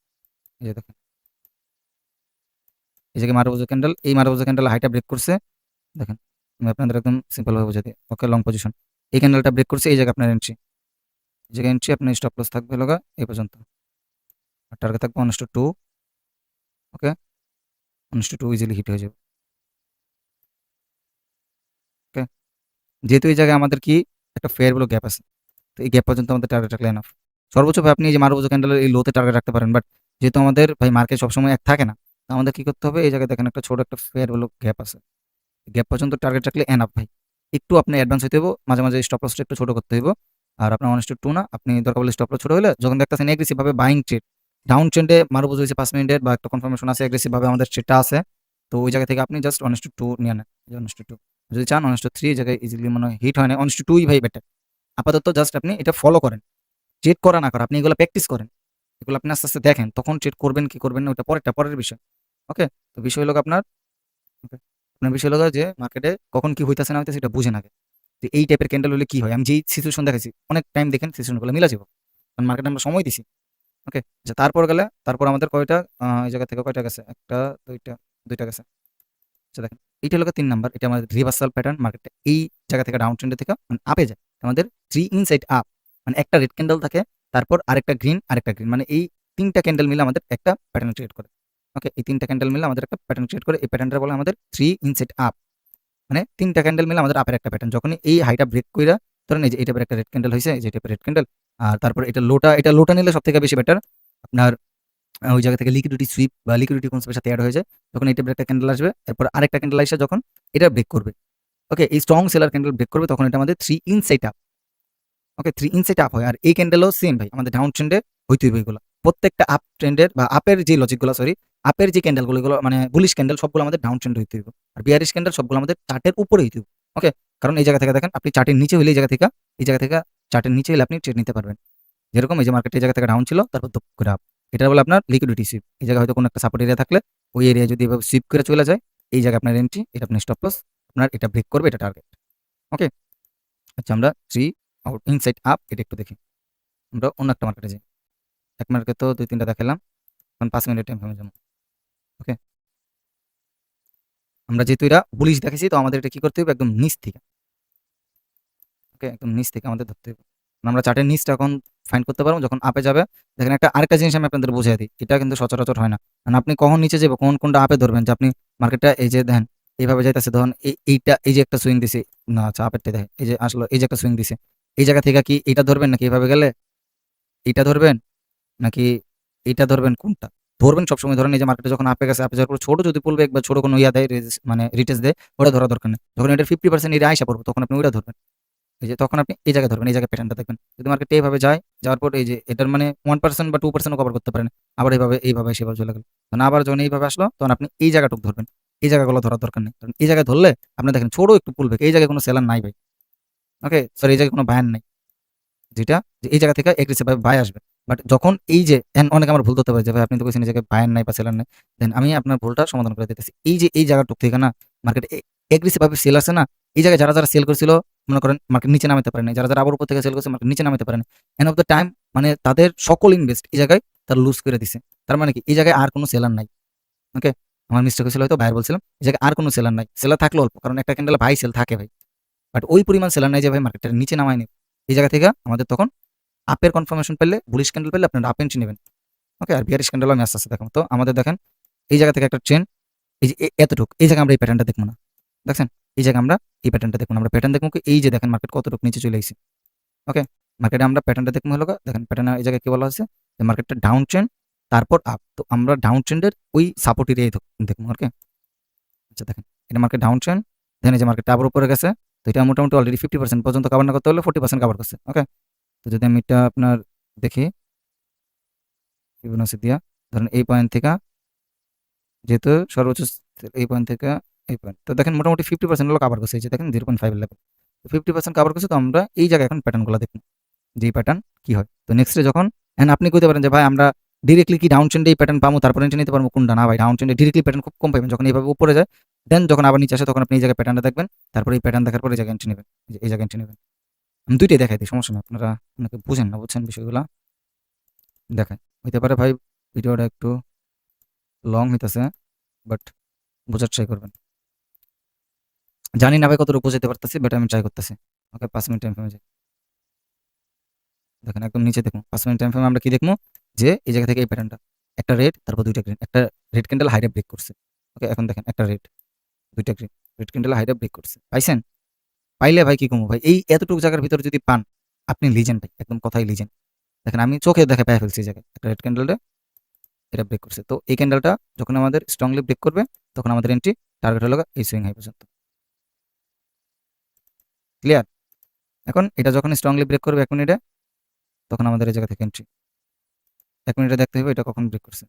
এই যে দেখেন, এই জায়গায় মারুবুজু ক্যান্ডেল, এই মারুবুজু ক্যান্ডেল হাইটা ব্রেক করছে, দেখেন আমি আপনাদের একদম সিম্পল ভাবে বুঝাই দিই। ওকে, লং পজিশন, এই ক্যান্ডেলটা ব্রেক করছে, এই জায়গায় আপনার এন্ট্রি, এই জায়গায় এন্ট্রি, আপনার স্টপ লস থাকবে লগা এই পর্যন্ত, আর টার্গেট থাকবে 1:2। ওকে, 1:2 ইজিলি হিট হয়ে যাবে। ওকে, যেহেতু এই জায়গায় আমাদের কি একটা ফেয়ার বলে গ্যাপ আছে, তো এই গ্যাপ পর্যন্ত আমাদের টার্গেট রাখলে এনাফ। সর্বোচ্চ ভাই আপনি এই যে মারুবুজু ক্যান্ডেলের এই লোতে টার্গেট রাখতে পারেন, বাট যেহেতু আমাদের ভাই মার্কেট সবসময় এক থাকে না, তো আমাদের কি করতে হবে, এই জায়গায় দেখেন একটা ছোট একটা ফেয়ার বলে গ্যাপ আছে, গ্যাপ পর্যন্ত টার্গেট রাখলে এনাফ ভাই। একটু আপনি অ্যাডভান্স হইতে হইব, মাঝে মাঝে স্টপ লসটা একটু ছোট করতে হইব। আর আপনার 1:2 না, আপনি দরকার বলে স্টপ লস ছোট হলে যখন দেখতেছেন এগ্রেসিভ ভাবে বাইং ট্রেড, ডাউন ট্রেন্ডে মারুবুজু হয়েছে 5 মিনিটের বা একটা কনফার্মেশন আছে এগ্রেসিভ ভাবে আমাদের ট্রেডটা আছে, তো ওই জায়গা থেকে আপনি জাস্ট 1:2 নিয়ে নেন, 1:2। যদি চান 1:3 এই জায়গায় ইজিলি মনে হয় হিট হয় না, 1:2 ভাই বেটার। আপাতত জাস্ট আপনি এটা ফলো করেন, ট্রেড করা না করা, আপনি এগুলো প্র্যাকটিস করেন, এগুলো আপনি আস্তে আস্তে দেখেন, তখন ট্রেড করবেন কি করবেন না ওটা পরের বিষয়। ওকে, তো বিষয় হলো আপনার, ওকে, আপনার বিষয় হলো যে মার্কেটে কখন কি হইতেছে না হইতেছে এটা বুঝেন আগে, যে এই টাইপের ক্যান্ডেল হলে কি হয়। আমি যেই সিচুয়েশন দেখাইছি অনেক টাইম দেখেন সিচুয়েশনগুলো মিলা যাবো, কারণ মার্কেটে আমরা সময় দিছি। ওকে, আচ্ছা, তারপর গেলে তারপর আমাদের কয়টা এই জায়গা থেকে কয়টা গেছে, একটা দুইটা, দুইটা গেছে। আচ্ছা দেখেন, এইটা হলো 3 নাম্বার, এটা আমাদের রিভার্সাল প্যাটার্ন, মার্কেটে এই জায়গা থেকে ডাউন ট্রেন্ডে থেকে মানে আপে যায় আমাদের 3 ইনসাইড আপ, মানে একটা রেড ক্যান্ডেল থাকে, তারপর আরেকটা গ্রিন, আরেকটা গ্রিন, মানে এই 3টা ক্যান্ডেল মিলে আমাদের একটা প্যাটার্ন ক্রিয়েট করে। ওকে, এই 3টা ক্যান্ডেল মিলে আমাদের একটা প্যাটার্ন ক্রিয়েট করে, এই প্যাটার্নটা বলে আমাদের 3 ইনসাইড আপ, মানে 3টা ক্যান্ডেল মিলে আমাদের আপের একটা প্যাটার্ন। যখনই এই হাইটা ব্রেক কইরা, ধরেন এই যে এই টাইপের একটা রেড ক্যান্ডেল হইছে, এই যে টাইপের রেড ক্যান্ডেল, আর তারপর এটা লোটা নিলে সবথেকে বেশি বেটার। আপনার ওই জায়গা থেকে লিকুইডিটি সুইপ বা লিকুইডিটি কনসেপ্টের সাথে এড হয়ে যায়, যখন এই টাইপের একটা ক্যান্ডেল আসবে, এরপর আরেকটা ক্যান্ডেল আসে যখন এটা ব্রেক করবে। ওকে, এই স্ট্রং সেলার ক্যান্ডেল ব্রেক করবে, তখন এটা আমাদের 3 ইনসাইড আপ। ওকে, 3 ইনসাইড আপ হয়, আর এই ক্যান্ডেলও সেম ভাই আমাদের ডাউন ট্রেন্ডে হইতে হইবে এগুলো। প্রত্যেকটা আপ ট্রেন্ডের বা আপের যে লজিকগুলো, সরি, আপের যে ক্যান্ডেলগুলো, এগুলো মানে বুলিশ ক্যান্ডেল সবগুলো আমাদের ডাউন ট্রেন্ড হইতে হইব, আর বিয়ারিশ ক্যান্ডেল সবগুলো আমাদের চার্টের উপরে হইতে হইব। ওকে, কারণ এই জায়গা থেকে দেখেন আপনি চার্টের নিচে হইলে এই জায়গা থেকে চার্টের নিচে হলে আপনি ট্রেড নিতে পারবেন। যেরকম এই যে মার্কেট এই জায়গা থেকে ডাউন ছিল, তারপর দপ করে আপ, এটা বলে আপনার লিকুইডিটি সুইপ। এই জায়গায় হয়তো কোনো একটা সাপোর্ট এরিয়া থাকলে ওই এরিয়া যদি এভাবে সুইপ করে চলে যায়, এই জায়গায় আপনার এন্ট্রি, এটা আপনার স্টপ লস, আপনার এটা ব্রেক করবে, এটা টার্গেট। ওকে, আচ্ছা, আমরা 3 ইনসাইড আপ এটা একটু দেখি। আমরা অন্য একটা মার্কেটে যাই, এক মার্কেট তো 2-3টা দেখালাম, এখন 5 মিনিট টাইম ফ্রেমে যাবো। ওকে, আমরা যেহেতু এটা বুলিশ দেখেছি, তো আমাদের এটা কি করতে হবে, একদম নিচ থেকে। ওকে, একদম নিচ থেকে আমাদের ধরতে হবে, আমরা চার্টের নিচটা এখন ফাইন্ড করতে পারবো যখন আপে যাবে। দেখেন একটা আরেকটা জিনিস আমি আপনাদের বুঝিয়ে দিই, এটা কিন্তু সচরাচর হয় না, কারণ আপনি কখন নিচে যাবো, কখন কোনটা আপে ধরবেন, যে আপনি মার্কেটটা এই যে দেখেন এইভাবে যাইতেছে, ধরুন এইটা, এই যে একটা সুইং দিছে, না আচ্ছা আপেরটা দেখেন, এই যে আসলো, এই যে একটা সুইং দিছে, এই জায়গা থেকে কি এটা ধরবেন নাকি এইভাবে গেলে এইটা ধরবেন, নাকি এইটা ধরবেন, কোনটা ধরবেন? সবসময় ধরেন এই যে মার্কেটে যখন আপে গেছে, আপে যাওয়ার পর ছোট যদি পুল ব্যাক বা ছোট কোনো ইয়া দেয়, মানে রিটেস্ট দেয়, ওটা ধরা দরকার নেই। যখন এটার 50% এরিয়া আইসা পড়বো, তখন আপনি ওইটা ধরবেন। এই যে তখন আপনি এই জায়গায় ধরবেন, এই জায়গায় প্যাটার্নটা দেখবেন। যদি মার্কেটটা এইভাবে যায়, যাওয়ার পর এই যে এটার মানে 1% বা 2% কভার করতে পারেন, আবার এইভাবে সেভাবে চলে গেল, তখন আবার যখন এইভাবে আসলো, তখন আপনি এই জায়গাটুকু ধরবেন। এই জায়গাগুলো ধরার দরকার নেই, কারণ এই জায়গায় ধরলে আপনি দেখেন ছোট একটু পুল ব্যাক, এই জায়গায় কোনো সেলার নাই ভাই। ওকে, সরি, এই জায়গায় কোনো বায়ার নাই, যেটা যে এই জায়গা থেকে এগ্রেসিভ ভাবে বাই আসবে। বাট যখন এই যে অনেকে আমার ভুল ধরতে পারে যে ভাই আপনি তো কইছেন এই জায়গায় বায়ার নাই বা সেলার নাই, দেন আমি আপনার ভুলটা সমাধান করে দিতেছি। এই যে এই জায়গাটুক থেকে না মার্কেট এগ্রেসিভ ভাবে সেল আছে না, এই জায়গায় যারা সেল করছিল, মনে করেন মার্কেট নিচে নামাতে পারে নাই, যারা আবার উপর থেকে সেল করছে মার্কেট নিচে নামাতে পারে না, এন্ড অফ দ্য টাইম মানে তাদের সকল ইনভেস্ট এই জায়গায় তার লুজ করে দিছে। তার মানে কি এই জায়গায় আর কোনো সেলার নাই। ওকে, আমার মিস্টেক হয়েছিল, হয়তো বায়ার বলছিলাম, এই জায়গায় আর কোনো সেলার নাই, সেলার থাকলে অল্প, কারণ একটা ক্যান্ডেলে ভাই সেল থাকে ভাই, বাট ওই পরিমাণ সেলার নাই যে ভাই মার্কেটটা নিচে নামায়নি। এই জায়গা থেকে আমাদের তখন আপের কনফার্মেশন পেলে, বুলিশ ক্যান্ডেল পেলে আপনারা আপ এন্ট্রি নেবেন। ওকে? আর বিয়ারিশ ক্যান্ডেল আমি আস্তে, আস্তে দেখাবো। তো আমাদের দেখেন এই জায়গা থেকে একটা ট্রেন্ড এই যে এতটুক, এই জায়গায় আমরা এই প্যাটার্নটা দেখবো না। দেখছেন? এই জায়গায় আমরা এই প্যাটার্নটা দেখবো না। আমরা প্যাটার্ন দেখবো কি এই যে দেখেন মার্কেট কতটুক নিচে চলে আইছে। ওকে? মার্কেটে আমরা প্যাটার্নটা দেখবো হলো দেখেন প্যাটার্ন এই জায়গায় কি বলা হয়েছে যে মার্কেটটা ডাউন ট্রেন্ড তারপর আপ। তো আমরা ডাউন ট্রেন্ডের ওই সাপোর্ট এরিয়ায় দেখবো। ওকে? আচ্ছা দেখেন এটা মার্কেট ডাউন ট্রেন্ড দেন এই যে মার্কেটটা আবার উপরে গেছে। তো এটা মোটামুটি অলরেডি 50% পর্যন্ত কভার না করতে হলে 40% কভার করছে। ওকে? তো যদি আমি এটা আপনার দেখি ফিবোনাচি দিয়া ধরেন এই পয়েন্ট থেকে যেহেতু সর্বোচ্চ এই পয়েন্ট থেকে এই পয়েন্ট তো দেখেন মোটামুটি 50% হলো কভার করছে এই যে দেখেন 0.5 লেভেল। তো 50% কভার করছে তো আমরা এই জায়গায় এখন প্যাটার্নগুলো দেখব যে এই প্যাটার্ন কি হয়। তো নেক্সটে যখন আপনি কইতে পারেন যে ভাই আমরা ডিরেক্টলি কি ডাউন ট্রেন্ডে এই প্যাটার্ন পাবো তারপরে এন্ট্রি নিতে পারবো কোনটা না ভাই ডাউন ট্রেন্ডে ডিরেক্টলি প্যাটার্ন খুব কম পাবেন যখন এইভাবে উপরে যায় দেন যখন আবার নিচে আসে তখন আপনি এই জায়গায় প্যাটার্নটা দেখবেন তারপরে এই প্যাটার্ন দেখার পরে এই জায়গায় এন্ট্রি নেবেন এই জায়গায় এন্ট্রি নেবেন। আমি দুইটাই দেখাই দিই সমস্যা নেই আপনারা অনেকে বুঝেন না বুঝছেন বিষয়গুলো দেখায় হইতে পারে ভাই ভিডিওটা একটু লং হইতেছে বাট বোঝার ট্রাই করবেন। জানি না ভাই কতটুকু বোঝাতে পারতেছি বাট আমি ট্রাই করতেছি। ওকে 5 মিনিট টাইম ফ্রেমে যাই দেখেন একদম নিচে দেখুন 5 মিনিট টাইম ফ্রেমে আমরা কি দেখবো যে এই জায়গা থেকে এই প্যাটার্নটা একটা রেড তারপর দুইটা গ্রিন একটা রেড ক্যান্ডেল হাইডে ব্রেক করছে। ওকে এখন দেখেন একটা রেড দুইটা গ্রিন রেড ক্যান্ডেল হাইডে ব্রেক করছে পাইছেন পাইলে ভাই কি কমো ভাই এই এতটুকু জায়গার ভিতরে যদি পান আপনি লিজেন্ড ভাই একদম কথাই লিজেন্ড। দেখেন আমি চোখে দেখে পেয়ে ফেলছি এই জায়গায় একটা রেড ক্যান্ডেলটা এটা ব্রেক করছে। তো এই ক্যান্ডেলটা যখন আমাদের স্ট্রংলি ব্রেক করবে তখন আমাদের এন্ট্রি টার্গেট হলো এই সুইং হাই পর্যন্ত। ক্লিয়ার? এখন এটা যখন স্ট্রংলি ব্রেক করবে 1 মিনিটে তখন আমাদের এই জায়গা থেকে এন্ট্রি 1 মিনিটে দেখতে হবে এটা কখন ব্রেক করছে।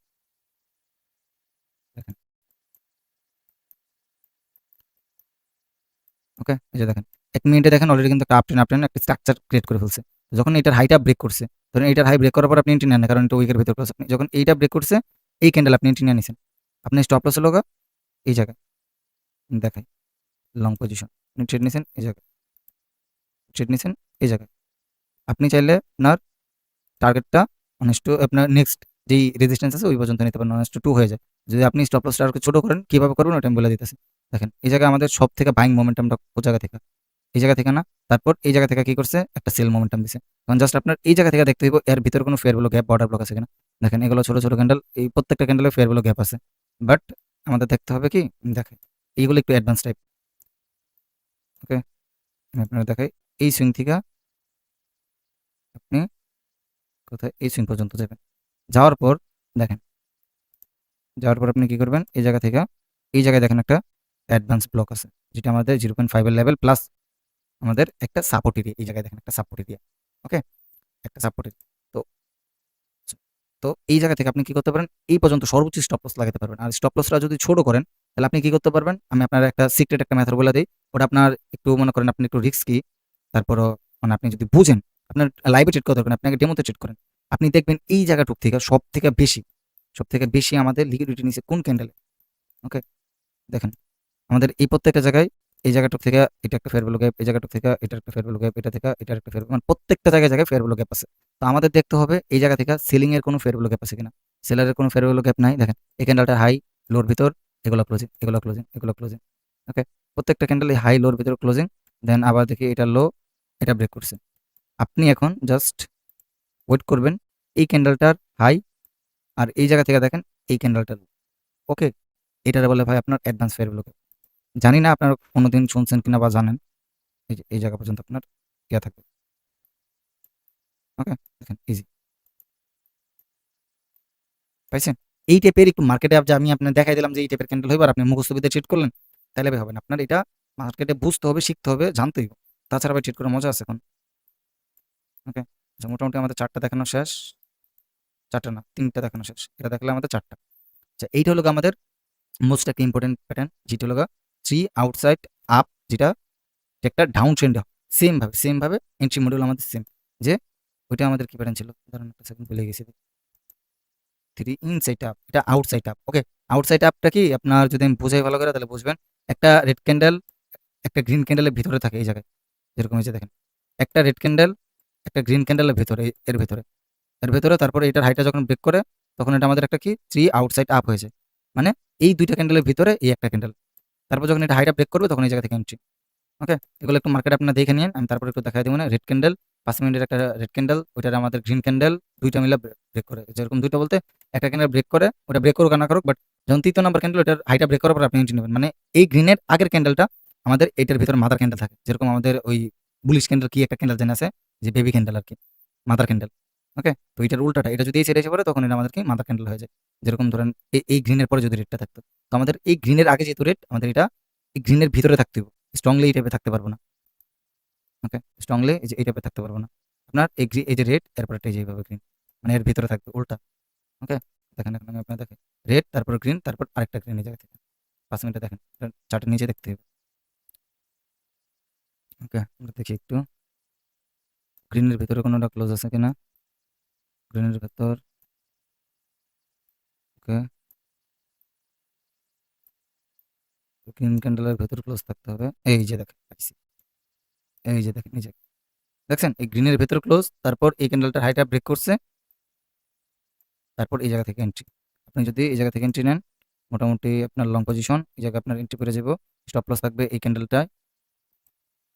দেখেন ওকে এই যে দেখেন 1 মিনিটে দেখেন অলরেডি কিন্তু একটা আপট্রেন একটা স্ট্রাকচার ক্রিয়েট করে ফেলছে। যখন এটার হাইটা ব্রেক করছে ধরেন এটার হাই ব্রেক করার পর আপনি এন্ট্রি নেন না কারণ এটা উইকের ভিতর ক্লোজ আপনি যখন এইটা ব্রেক করছে এই ক্যান্ডেল আপনি এন্ট্রি নিয়ে নিছেন আপনি স্টপ লস হলো এই জায়গায় দেখাই লং পজিশন আপনি ট্রেড নিছেন এই জায়গায় ট্রেড নিছেন এই জায়গায় আপনি চাইলে আপনার টার্গেটটা অনেস্ট আপনার নেক্সট যেই রেজিস্ট্যান্স আছে ওই পর্যন্ত নিতে পারেন অনেস্ট 2 হয়ে যায়। যদি আপনি স্টপ লস টার্গেট ছোট করেন কিভাবে করবেন ওটা আমি বলে দিতেছি। দেখেন এই জায়গায় আমাদের সব থেকে বাইং মোমেন্টামটা কোন জায়গা থেকে এই জায়গা থেকে না তারপর এই জায়গা থেকে কি করছে একটা সেল মোমেন্টাম দিছে কারণ জাস্ট আপনার এই জায়গা থেকে দেখতে হইব এর ভিতরে কোনো fair value gap border block আছে কিনা। দেখেন এগুলো ছোট ছোট ক্যান্ডেল এই প্রত্যেকটা ক্যান্ডেলে ফেয়ার ভ্যালু গ্যাপ আছে বাট আমাদের দেখতে হবে কি দেখেন এইগুলো একটু অ্যাডভান্স টাইপ। ওকে আমি আপনারা দেখাই এই সুইং থেকে আপনি কোথায় এই সুইং পর্যন্ত যাবেন যাওয়ার পর দেখেন যাওয়ার পর আপনি কি করবেন এই জায়গা থেকে এই জায়গায় দেখেন একটা অ্যাডভান্স ব্লক আছে যেটা আমাদের 0.5 এর লেভেল প্লাস আমাদের একটা সাপোর্ট এরিয়া এই জায়গায় দেখেন একটা সাপোর্ট এরিয়া। ওকে একটা সাপোর্ট এরিয়া তো তো এই জায়গা থেকে আপনি কি করতে পারেন এই পর্যন্ত সর্বোচ্চ স্টপ লস লাগাতে পারবেন আর স্টপ লসটা যদি ছোট করেন তাহলে আপনি কি করতে পারবেন আমি আপনার একটা সিক্রেট একটা মেথড বলে দিই ওটা আপনার একটু মনে করেন আপনি একটু রিস্কি তারপরও মানে আপনি যদি বুঝেন আপনার লাইভে ট্রেড করতে পারেন আপনাকে ডেমোতে ট্রেড করেন আপনি দেখবেন এই জায়গাটুক থেকে সব থেকে বেশি আমাদের লিকুইডিটি নিচে কোন ক্যান্ডেলে। ওকে দেখেন আমাদের এই প্রত্যেকটা জায়গায় এই জায়গাটুক থেকে এটা একটা ফেয়ার ভ্যালু গ্যাপ এই জায়গাটুক থেকে এটা একটা ফেয়ার ভ্যালু গ্যাপ এটা থেকে এটার একটা ফেয়ার মানে প্রত্যেকটা জায়গায় ফেয়ার ভ্যালু গ্যাপ আছে। তো আমাদের দেখতে হবে এই জায়গা থেকে সেলিং এর কোনো ফেয়ার ভ্যালু গ্যাপ আছে কিনা সেলারের কোনো ফেয়ার ভ্যালু গ্যাপ নাই। দেখেন এই ক্যান্ডেলটা হাই লোর ভিতর এগুলো ক্লোজিং এগুলো ক্লোজিং এগুলো ক্লোজিং। ওকে প্রত্যেকটা ক্যান্ডেল এই হাই লোর ভিতর ক্লোজিং দেন আবার দেখি এটা লো এটা ব্রেক করছে। আপনি এখন জাস্ট ওয়েট করবেন এই ক্যান্ডেলটার হাই আর এই জায়গা থেকে দেখেন এই ক্যান্ডেলটার ওকে এটার বলে ভাই আপনার অ্যাডভান্স ফেয়ার ভ্যালু গ্যাপ। জানি না আপনার কোনোদিন শুনছেন কিনা বা জানেন এই যে এই জায়গা পর্যন্ত আপনার ইয়া থাকবে। ওকে দেখেন ইজি পাইছেন এই টাইপের একটু মার্কেটে যে আমি আপনার দেখাই দিলাম যে এই টাইপের ক্যান্ডেল হইবার আপনি মুখস্থবিদ্যা ট্রেড করলেন তাহলে ভাই হবে না আপনার এটা মার্কেটে বুঝতে হবে শিখতে হবে জানতেই হবে তাছাড়া ভাই ট্রেড করার মজা আছে এখন। ওকে আচ্ছা মোটামুটি আমাদের 4টা দেখানো শেষ 4টা না 3টা দেখানো শেষ এটা দেখলে আমাদের 4টা। আচ্ছা এইটা হলো আমাদের মোস্ট একটা ইম্পর্টেন্ট প্যাটার্ন যেটা হলো 3 আউটসাইড আপ যেটা একটা ডাউন ট্রেন্ড সেম ভাবে এন্ট্রি মডিউল আমাদের সেম যে ওইটা আমাদের কি প্যাটার্ন ছিল ধরুন একটা সেকেন্ড ভুলে গেছি 3 ইনসাইড আপ এটা আউটসাইড আপ। ওকে আউটসাইড আপটা কি আপনার যদি আমি বুঝাই ভালো করে তাহলে বুঝবেন একটা রেড ক্যান্ডেল একটা গ্রিন ক্যান্ডেলের ভিতরে থাকে এই জায়গায় যেরকম এই যে দেখেন একটা রেড ক্যান্ডেল একটা গ্রিন ক্যান্ডেলের ভিতরে এর ভেতরে তারপরে এটার হাইটা যখন ব্রেক করে তখন এটা আমাদের একটা কি 3 আউটসাইড আপ হয়ে যায় মানে এই দুইটা ক্যান্ডেলের ভিতরে এই একটা ক্যান্ডেল তারপর যখন এটা হাইটা ব্রেক করবে তখন এই জায়গা থেকে এন্ট্রি। ওকে এগুলো একটু মার্কেট আপনারা দেখে নিন আমি তারপরে একটু দেখাই দেবো না রেড ক্যান্ডেল 5 মিনিটের একটা রেড ক্যান্ডেল, ওইটার আমাদের গ্রিন ক্যান্ডেল, 2টা মিলে ব্রেক করে। যেরকম 2টা বলতে একটা ক্যান্ডেল ব্রেক করে, ওটা ব্রেক করুক আর না করুক, বাট যখন 3য় নাম্বার ক্যান্ডেল ওটার হাইটা ব্রেক করার পর আপনি এন্ট্রি নেবেন। মানে এই গ্রিনের আগের ক্যান্ডেলটা আমাদের এইটার ভিতরে মাদার ক্যান্ডেল থাকে। যেরকম আমাদের ওই বুলিশ ক্যান্ডেল কি একটা ক্যান্ডেল জানা আছে, যে বেবি ক্যান্ডেল আরকি, মাদার ক্যান্ডেল। ওকে? তো এটার উল্টাটা, এটা যদি এই সাইডে এসে পড়ে তখন এটা আমাদের কি মাদার ক্যান্ডেল হয়ে যায়। যেরকম ধরেন এই গ্রিনের পরে যদি রেডটা থাকতো, তো আমাদের এই গ্রিনের আগে যেহেতু রেড, আমাদের এটা এই গ্রিনের ভিতরে থাকতে হবে। স্ট্রংলি এই টাইপে থাকতে পারবো না। ওকে? স্ট্রংলি এই যে এই টাইপে থাকতে পারবো না। আপনার এই যে রেড, এরপর একটা এই যে এইভাবে গ্রিন, মানে এর ভিতরে থাকবে উল্টা। ওকে? দেখেন এখন আমি আপনার দেখেন, রেড, তারপর গ্রিন, তারপর আরেকটা গ্রিন এই জায়গা থেকে। 5 মিনিটে দেখেন, চার্টের নিচে দেখতে হবে। ওকে? আমরা দেখি একটু গ্রিনের ভিতরে কোনোটা ক্লোজ আছে কিনা। গ্রিনের ভেতর, ওকে, গ্রিন ক্যান্ডেলের ভেতর ক্লোজ থাকতে হবে। এই যে দেখেন পাইছি, এই যে দেখেন এই যে দেখছেন, এই গ্রিনের ভেতর ক্লোজ, তারপর এই ক্যান্ডেলটার হাইটা ব্রেক করছে, তারপর এই জায়গা থেকে এন্ট্রি। আপনি যদি এই জায়গা থেকে এন্ট্রি নেন, মোটামুটি আপনার লং পজিশন, এই জায়গায় আপনার এন্ট্রি পেরে যাব। স্টপ লস থাকবে এই ক্যান্ডেলটায়।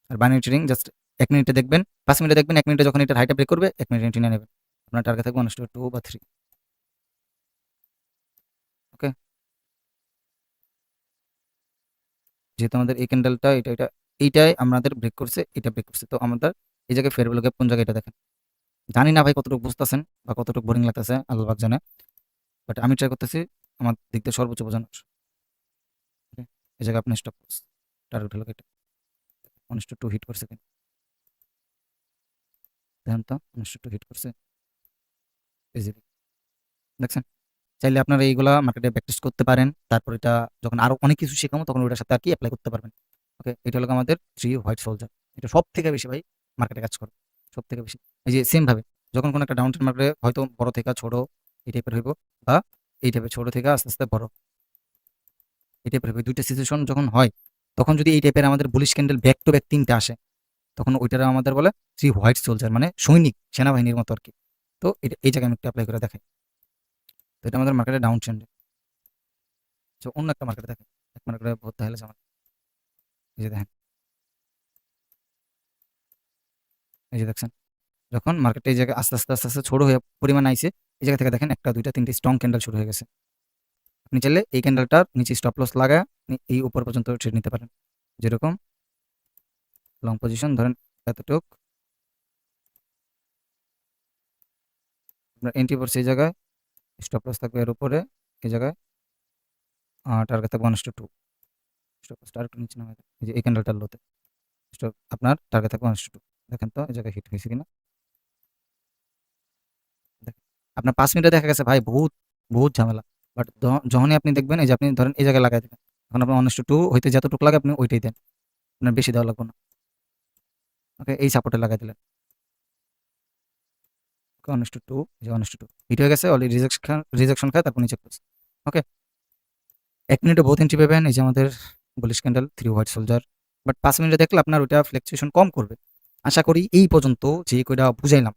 আর বাইনারি ট্রেডিং জাস্ট 1 মিনিটে দেখবেন, 5 মিনিটে দেখবেন, 1 মিনিটে যখন এটার হাইটা ব্রেক করবে 1 মিনিট এন্ট্রি নিয়ে নেবেন। আপনার টার্গেট থাকবে 1:2 বা 3। ওকে? যেহেতু আমাদের এই ক্যান্ডেলটা এইটাই আমাদের ব্রেক করছে, এটা ব্রেক করছে, তো আমাদের এই জায়গায় ফেয়ার ভ্যালু গ্যাপ কোন জায়গায়, এটা দেখেন। জানি না ভাই কতটুকু বুঝতেছেন বা কতটুকু বোরিং লাগতেছে, আল্লাহ পাক জানে, বাট আমি ট্রাই করতেছি আমার দিক দিয়ে সর্বোচ্চ বোঝানোর। ওকে? এই জায়গায় আপনি স্টপ লস টার্গেট হলো এটা 1:2 হিট করছে কিনা দেখেন তো, 1:2 হিট করছে ইজিলি, দেখছেন। চাইলে আপনারা এইগুলা মার্কেটে প্র্যাকটিস করতে পারেন, তারপর এটা যখন আরো অনেক কিছু শেখাবো তখন ওটার সাথে আর কি অ্যাপ্লাই করতে পারবেন। ওকে? এটা হলো আমাদের 3 হোয়াইট সোলজার। এটা সব থেকে বেশি ভাই মার্কেটে কাজ করে, সব থেকে বেশি। এই যে সেম ভাবে যখন কোনো একটা ডাউন ট্রেন্ড মার্কেটে হয়তো বড় থেকে ছোট এই টাইপের হইব, বা এই টাইপের ছোট থেকে আস্তে আস্তে বড় এই টাইপের হইব, দুইটা সিচুয়েশন যখন হয়, তখন যদি এই টাইপের আমাদের bullish candle back to back 3টা আসে, তখন ওইটারা আমাদের বলে 3 হোয়াইট সোলজার, মানে সৈনিক, সেনাবাহিনীর মতো আর কি। তো এটা এই জায়গায় আমি একটু অ্যাপ্লাই করে দেখাই। তো এটা আমাদের মার্কেটে ডাউন ট্রেন্ড। তো অন্য একটা মার্কেটে দেখেন, এক মার্কেটে বহুত তাহলে আমার এই যে দেখেন, এই যে দেখছেন, যখন মার্কেটে এই জায়গায় আস্তে আস্তে আস্তে আস্তে ছোট হয়ে পরিমাণ আইছে, এই জায়গা থেকে দেখেন 1টা 2টা 3টে স্ট্রং ক্যান্ডেল শুরু হয়ে গেছে। আপনি চাইলে এই ক্যান্ডেলটার নিচে স্টপ লস লাগায় আপনি এই উপর পর্যন্ত ট্রেড নিতে পারেন। যেরকম লং পজিশন ধরেন এতটুক, আপনার এন্ট্রি পড়ছে এই জায়গায়, স্টপ লস থাকবে এর উপরে এই জায়গায়, টার্গেট থাকবে 1:2। স্টপ লস টার্গেট নিচে নামে এই যে এই ক্যান্ডেলটার লোতে স্টপ, আপনার টার্গেট থাকবে 1:2। দেখেন তো এই জায়গায় হিট হয়েছে কিনা দেখেন। আপনার 5 মিনিটে দেখা গেছে ভাই বহুত বহুত ঝামেলা, বাট যখনই আপনি দেখবেন এই যে আপনি ধরেন এই জায়গায় লাগাই দিলেন, এখন আপনার 1:2 হইতে যতটুকু লাগে আপনি ওইটাই দেন, আপনার বেশি দেওয়া লাগবে না। ওকে? এই সাপোর্টে লাগাই দিলেন, ওকে, 1:2, এই যে 1:2 হিট হয়ে গেছে, অলরেডি রিজেকশন খায়, তারপর নিচে ক্লোজ। ওকে? 1 মিনিটে বহুত এন্ট্রি পাবেন, এই যে আমাদের bullish candle 3 white soldier, but 5 মিনিটে দেখলে আপনার ওইটা ফ্লাকচুয়েশন কম করবে। আশা করি এই পর্যন্ত যে কয়টা বুঝাইলাম